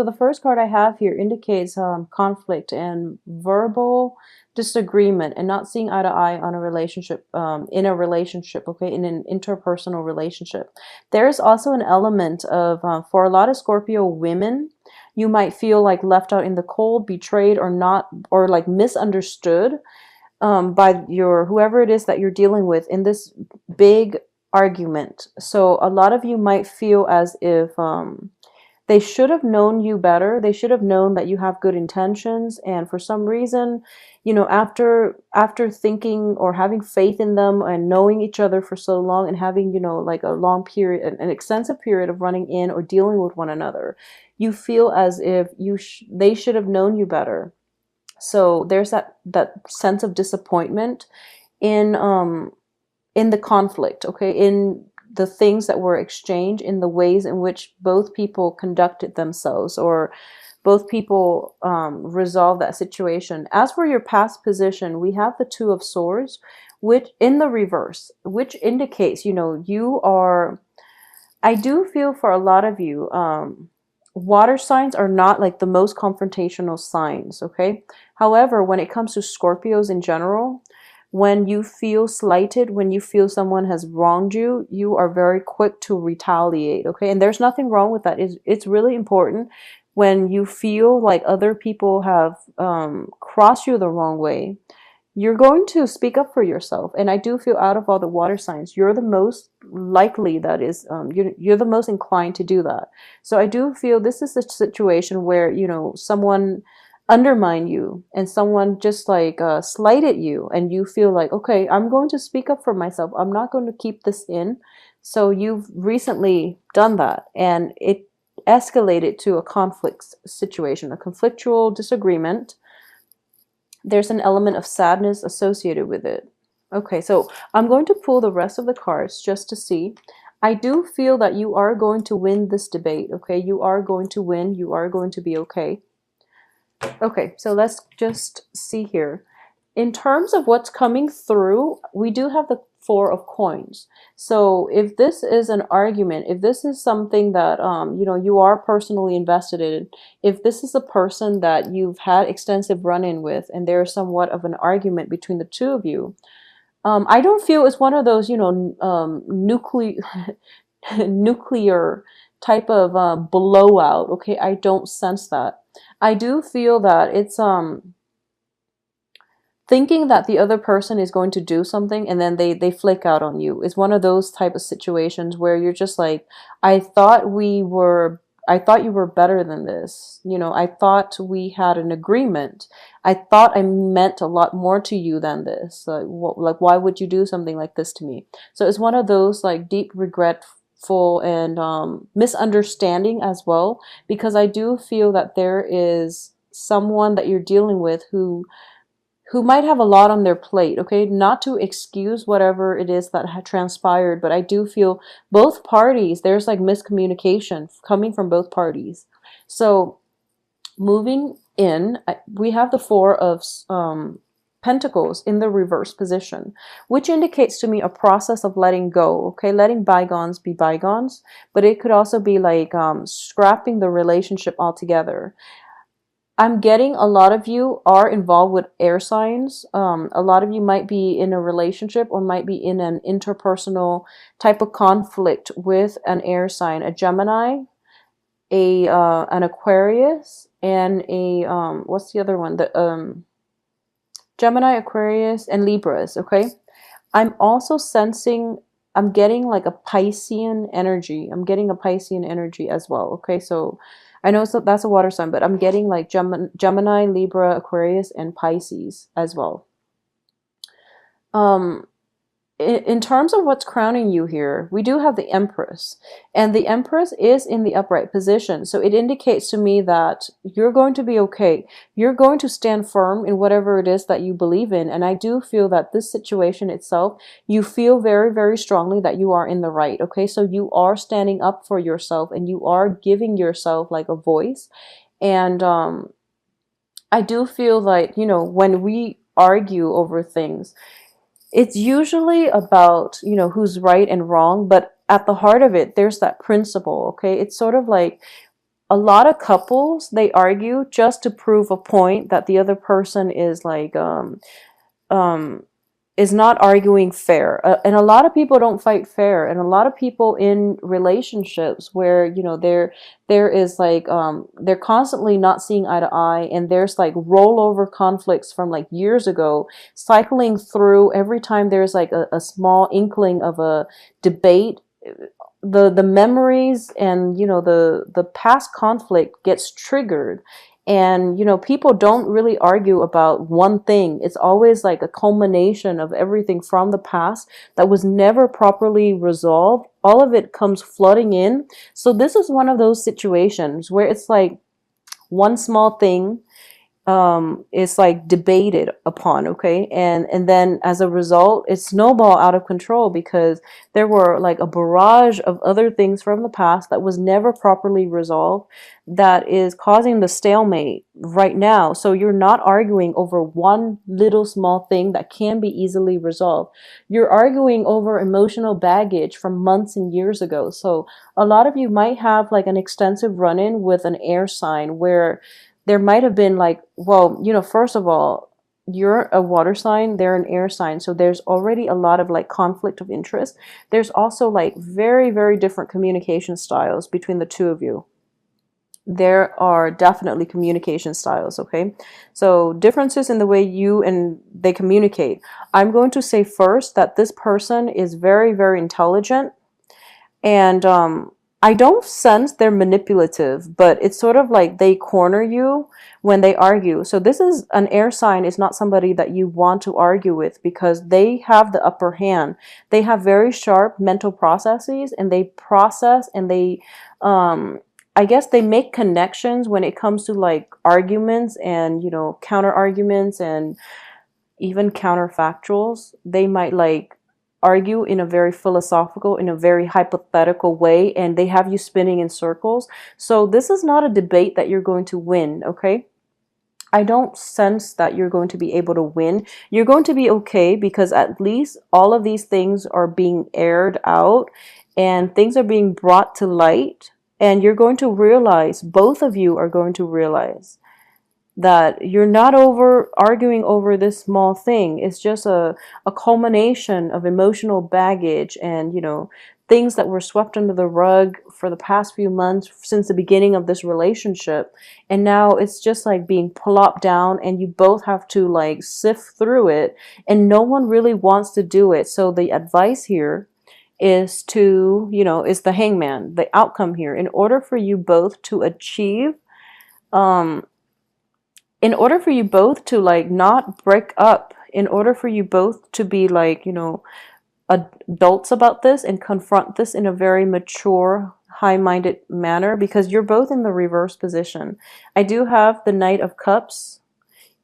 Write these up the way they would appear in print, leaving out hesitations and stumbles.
So the first card I have here indicates conflict and verbal disagreement and not seeing eye to eye on a relationship, in a relationship, okay, in an interpersonal relationship. There's also an element of, for a lot of Scorpio women, you might feel like left out in the cold, betrayed, or not, or like misunderstood by your whoever it is that you're dealing with in this big argument. So a lot of you might feel as if they should have known you better. They should have known that you have good intentions, and for some reason, you know, after thinking or having faith in them and knowing each other for so long and having, you know, like a long period, an extensive period of running in or dealing with one another, you feel as if they should have known you better. So there's that sense of disappointment in the conflict, okay, in the things that were exchanged, in the ways in which both people conducted themselves, or both people resolve that situation. As for your past position, we have the Two of Swords, which in the reverse, which indicates, you know, you are, I do feel for a lot of you, water signs are not like the most confrontational signs, okay? However, when it comes to Scorpios in general, when you feel slighted, when you feel someone has wronged you, you are very quick to retaliate, okay? And there's nothing wrong with that. It's really important when you feel like other people have crossed you the wrong way, you're going to speak up for yourself. And I do feel out of all the water signs, you're the most likely, that is, you're the most inclined to do that. So I do feel this is a situation where, you know, someone undermined you and someone just like slighted you, and you feel like, okay, I'm going to speak up for myself. I'm not going to keep this in. So you've recently done that, and it escalated to a conflict situation, a conflictual disagreement. There's an element of sadness associated with it. Okay, so I'm going to pull the rest of the cards just to see. I do feel that you are going to win this debate, okay? You are going to win. You are going to be okay. Okay, so let's just see here. In terms of what's coming through, we do have the Four of Coins. So if this is an argument, if this is something that you know, you are personally invested in, if this is a person that you've had extensive run-in with, and there's somewhat of an argument between the two of you, I don't feel it's one of those, you know, nuclear type of blowout. Okay, I don't sense that. I do feel that it's thinking that the other person is going to do something, and then they flake out on you. It's one of those type of situations where you're just like, I thought you were better than this. You know, I thought we had an agreement. I thought I meant a lot more to you than this. Like, why would you do something like this to me? So it's one of those like deep regretful and misunderstanding as well, because I do feel that there is someone that you're dealing with who might have a lot on their plate, okay? Not to excuse whatever it is that had transpired, but I do feel both parties, there's like miscommunication coming from both parties. So moving in, we have the Four of Pentacles in the reverse position, which indicates to me a process of letting go, okay? Letting bygones be bygones, but it could also be like scrapping the relationship altogether. I'm getting a lot of you are involved with air signs. A lot of you might be in a relationship or might be in an interpersonal type of conflict with an air sign, a Gemini, an Aquarius, and a what's the other one? The Gemini, Aquarius, and Libras. Okay, I'm also sensing. I'm getting like a Piscean energy. I'm getting a Piscean energy as well. Okay, so I know that's a water sign, but I'm getting like Gemini, Libra, Aquarius, and Pisces as well. In terms of what's crowning you here, we do have the Empress, and the Empress is in the upright position. So it indicates to me that you're going to be okay. You're going to stand firm in whatever it is that you believe in. And I do feel that this situation itself, you feel very, very strongly that you are in the right. Okay, so you are standing up for yourself, and you are giving yourself like a voice. And I do feel like, you know, when we argue over things, it's usually about, you know, who's right and wrong, but at the heart of it, there's that principle, okay? It's sort of like, a lot of couples, they argue just to prove a point that the other person is like um is not arguing fair. And a lot of people don't fight fair, and a lot of people in relationships where, you know, there is like they're constantly not seeing eye to eye, and there's like rollover conflicts from like years ago cycling through every time there's like a small inkling of a debate. The memories and, you know, the past conflict gets triggered, and, you know, people don't really argue about one thing. It's always like a culmination of everything from the past that was never properly resolved. All of it comes flooding in. So this is one of those situations where it's like one small thing is like debated upon, okay, and then as a result it snowball out of control because there were like a barrage of other things from the past that was never properly resolved, that is causing the stalemate right now. So you're not arguing over one little small thing that can be easily resolved. You're arguing over emotional baggage from months and years ago. So a lot of you might have like an extensive run-in with an air sign where there might have been like, well, you know, first of all, you're a water sign, they're an air sign. So there's already a lot of like conflict of interest. There's also like very, very different communication styles between the two of you. There are definitely communication styles, okay? So differences in the way you and they communicate. I'm going to say first that this person is very, very intelligent, and I don't sense they're manipulative, but it's sort of like they corner you when they argue. So this is an air sign, is not somebody that you want to argue with because they have the upper hand. They have very sharp mental processes, and they process and they I guess they make connections when it comes to like arguments and, you know, counter arguments and even counterfactuals. They might like argue in a very philosophical, in a very hypothetical way, and they have you spinning in circles. So this is not a debate that you're going to win, okay? I don't sense that you're going to be able to win. You're going to be okay because at least all of these things are being aired out and things are being brought to light. And you're going to realize, both of you are going to realize that you're not over arguing over this small thing. It's just a culmination of emotional baggage and, you know, things that were swept under the rug for the past few months since the beginning of this relationship. And now it's just like being plopped down, and you both have to like sift through it, and no one really wants to do it. So the advice here is to, you know, is the hangman, the outcome here. In order for you both to achieve, in order for you both to like not break up, in order for you both to be like, you know, adults about this and confront this in a very mature, high-minded manner, because you're both in the reverse position. I do have the Knight of Cups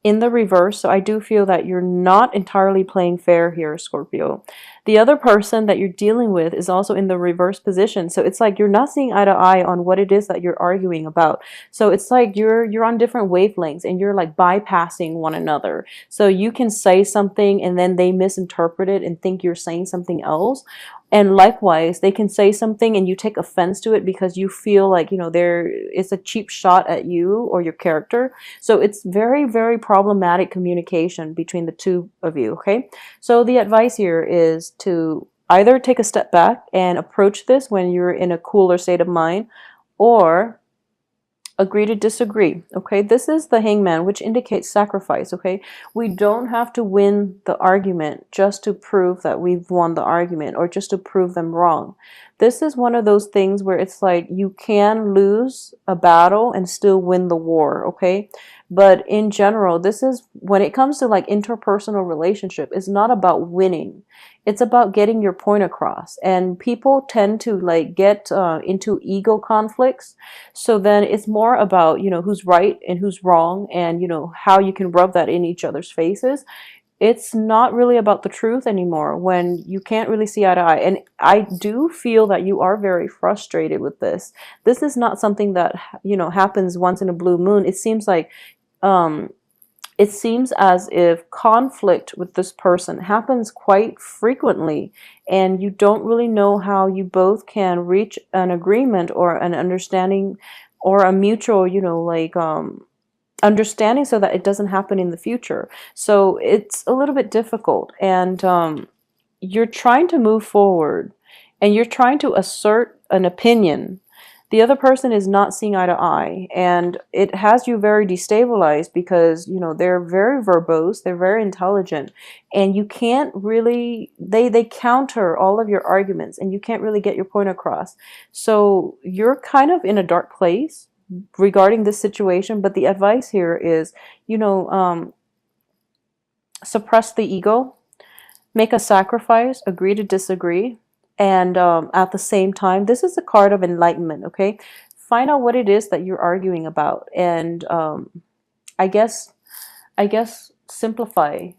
in the reverse, so I do feel that you're not entirely playing fair here, Scorpio. The other person that you're dealing with is also in the reverse position, so it's like you're not seeing eye to eye on what it is that you're arguing about. So it's like you're on different wavelengths, and you're like bypassing one another. So you can say something and then they misinterpret it and think you're saying something else. And likewise, they can say something and you take offense to it because you feel like, you know, there is a cheap shot at you or your character. So it's very, very problematic communication between the two of you, okay? So the advice here is to either take a step back and approach this when you're in a cooler state of mind, or agree to disagree, okay? This is the hangman, which indicates sacrifice, okay? We don't have to win the argument just to prove that we've won the argument or just to prove them wrong. This is one of those things where it's like you can lose a battle and still win the war, okay? But in general, this is, when it comes to like interpersonal relationship, it's not about winning. It's about getting your point across. And people tend to like get into ego conflicts. So then it's more about, you know, who's right and who's wrong, and, you know, how you can rub that in each other's faces. It's not really about the truth anymore when you can't really see eye to eye. And I do feel that you are very frustrated with this. This is not something that, you know, happens once in a blue moon. It seems like, it seems as if conflict with this person happens quite frequently, and you don't really know how you both can reach an agreement or an understanding or a mutual, like understanding so that it doesn't happen in the future. So it's a little bit difficult, and you're trying to move forward and you're trying to assert an opinion. The other person is not seeing eye to eye, and it has you very destabilized because, they're very verbose, they're very intelligent, and you can't really, they counter all of your arguments and you can't really get your point across. So you're kind of in a dark place regarding this situation, but the advice here is, suppress the ego, make a sacrifice, agree to disagree, and at the same time, this is a card of enlightenment, okay? Find out what it is that you're arguing about, and I guess, simplify.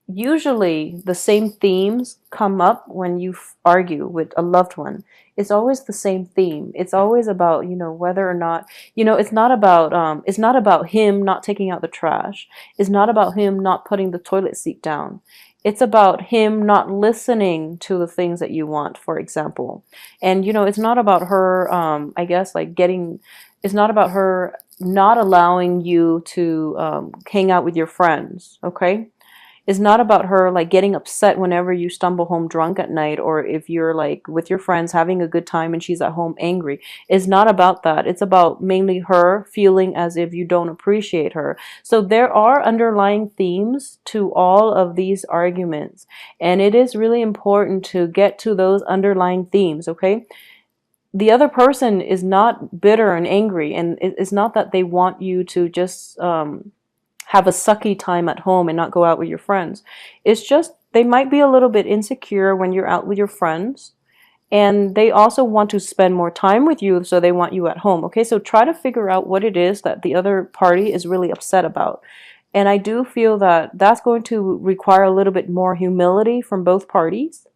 Usually, the same themes come up when you argue with a loved one. It's always the same theme. It's always about, whether or not, it's not about him not taking out the trash. It's not about him not putting the toilet seat down. It's about him not listening to the things that you want, for example. And, it's not about her, I guess, like it's not about her not allowing you to hang out with your friends, okay? It's not about her like getting upset whenever you stumble home drunk at night, or if you're like with your friends having a good time and she's at home angry. It's not about that. It's about mainly her feeling as if you don't appreciate her. So there are underlying themes to all of these arguments, and it is really important to get to those underlying themes, okay? The other person is not bitter and angry, and it's not that they want you to just have a sucky time at home and not go out with your friends. It's just they might be a little bit insecure when you're out with your friends, and they also want to spend more time with you, so they want you at home. Okay, so try to figure out what it is that the other party is really upset about. And I do feel that that's going to require a little bit more humility from both parties.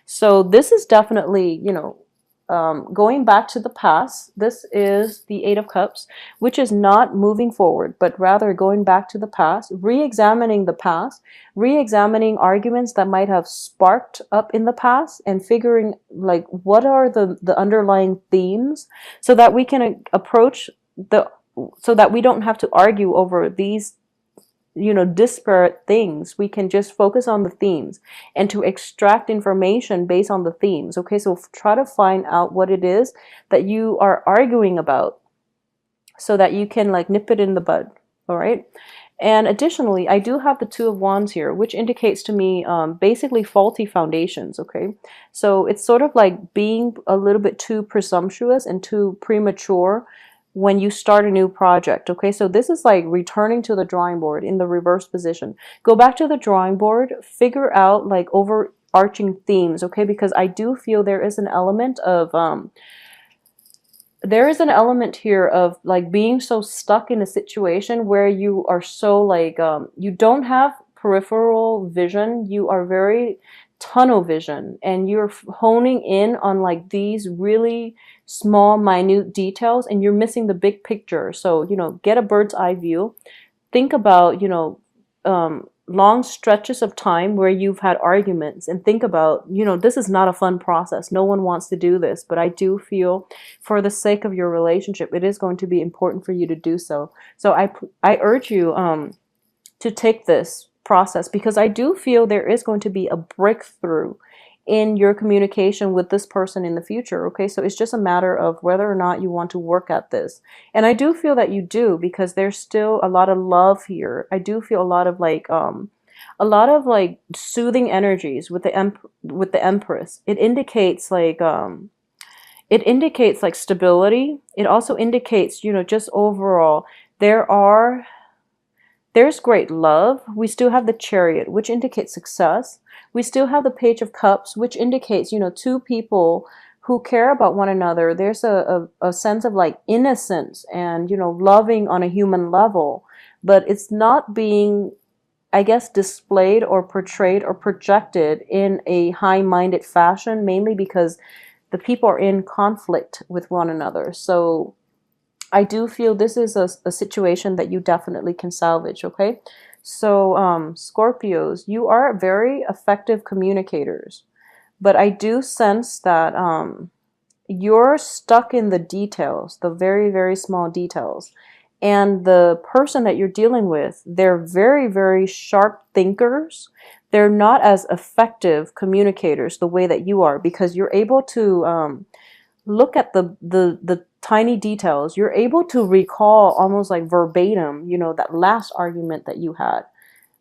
So this is definitely, going back to the past. This is the Eight of Cups, which is not moving forward, but rather going back to the past, re-examining the past, re-examining arguments that might have sparked up in the past, and figuring like what are the underlying themes, so that we can approach so that we don't have to argue over these disparate things. We can just focus on the themes and to extract information based on the themes. Okay, so try to find out what it is that you are arguing about so that you can like nip it in the bud. All right. And additionally, I do have the Two of Wands here, which indicates to me basically faulty foundations. Okay, so it's sort of like being a little bit too presumptuous and too premature when you start a new project. Okay, so this is like returning to the drawing board in the reverse position. Go back to the drawing board, figure out like overarching themes, okay? Because I do feel there is an element of here of like being so stuck in a situation where you are so like you don't have peripheral vision, you are very tunnel vision, and you're honing in on like these really small minute details, and you're missing the big picture. So get a bird's eye view. Think about long stretches of time where you've had arguments, and think about this is not a fun process. No one wants to do this, but I do feel for the sake of your relationship it is going to be important for you to do so. So I urge you to take this process, because I do feel there is going to be a breakthrough in your communication with this person in the future. Okay, so it's just a matter of whether or not you want to work at this. And I do feel that you do, because there's still a lot of love here. I do feel a lot of like soothing energies with the Empress. It indicates like stability. It also indicates just overall there's great love. We still have the Chariot, which indicates success. We still have the Page of Cups, which indicates, two people who care about one another. There's a sense of like innocence and, loving on a human level. But it's not being, I guess, displayed or portrayed or projected in a high-minded fashion, mainly because the people are in conflict with one another. So I do feel this is a situation that you definitely can salvage, okay? So, Scorpios, you are very effective communicators, but I do sense that you're stuck in the details, the very, very small details. And the person that you're dealing with, they're very, very sharp thinkers. They're not as effective communicators the way that you are, because you're able to look at the tiny details. You're able to recall almost like verbatim, that last argument that you had.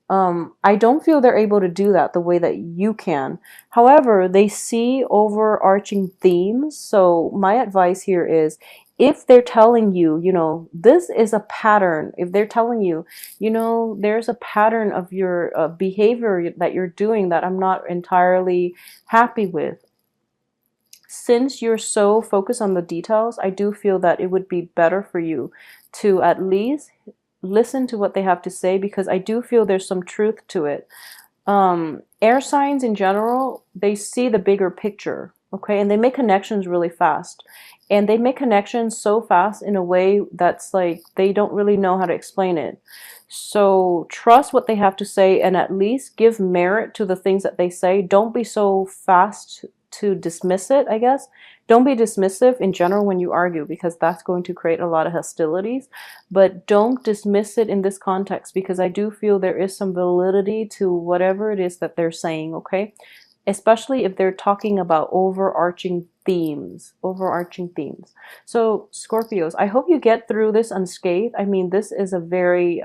I don't feel they're able to do that the way that you can. However, they see overarching themes. So my advice here is, if they're telling you, this is a pattern, if they're telling you, there's a pattern of your behavior that you're doing that I'm not entirely happy with. Since you're so focused on the details, I do feel that it would be better for you to at least listen to what they have to say, because I do feel there's some truth to it. Air signs in general, they see the bigger picture, okay? And they make connections really fast. And they make connections so fast in a way that's like they don't really know how to explain it. So trust what they have to say, and at least give merit to the things that they say. Don't be so fast to dismiss it, I guess. Don't be dismissive in general when you argue, because that's going to create a lot of hostilities. But don't dismiss it in this context, because I do feel there is some validity to whatever it is that they're saying, okay? Especially if they're talking about overarching themes, overarching themes. So Scorpios, I hope you get through this unscathed. I mean, this is a very,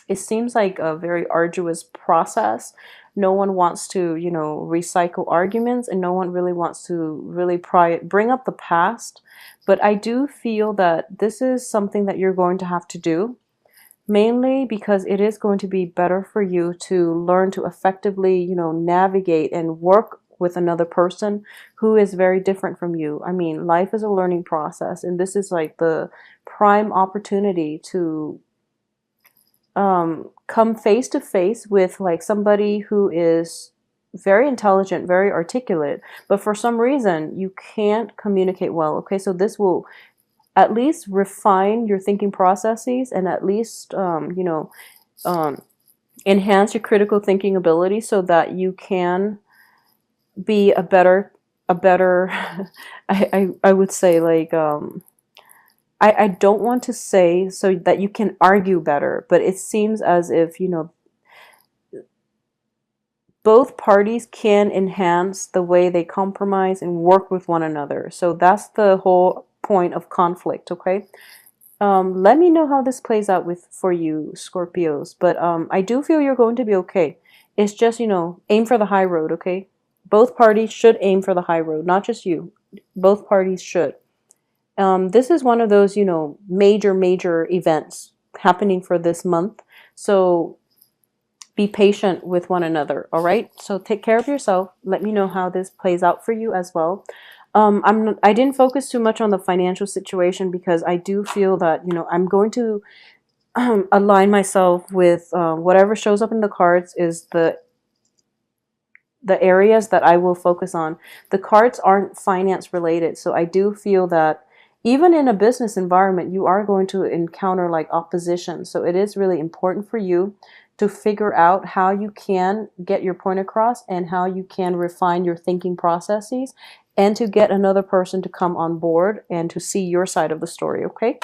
it seems like a very arduous process. No one wants to, recycle arguments, and no one really wants to really bring up the past. But I do feel that this is something that you're going to have to do, mainly because it is going to be better for you to learn to effectively, navigate and work with another person who is very different from you. I mean, life is a learning process, and this is like the prime opportunity to come face to face with like somebody who is very intelligent, very articulate, but for some reason you can't communicate well. Okay, so this will at least refine your thinking processes, and at least enhance your critical thinking ability, so that you can be a better I would say, like, I don't want to say so that you can argue better, but it seems as if, both parties can enhance the way they compromise and work with one another. So that's the whole point of conflict, okay? Let me know how this plays out for you, Scorpios. But I do feel you're going to be okay. It's just, aim for the high road, okay? Both parties should aim for the high road, not just you. Both parties should. This is one of those, major events happening for this month. So be patient with one another, all right? So take care of yourself. Let me know how this plays out for you as well. I didn't focus too much on the financial situation, because I do feel that, I'm going to align myself with whatever shows up in the cards is the areas that I will focus on. The cards aren't finance related, so I do feel that even in a business environment, you are going to encounter like opposition. So it is really important for you to figure out how you can get your point across, and how you can refine your thinking processes, and to get another person to come on board and to see your side of the story, okay?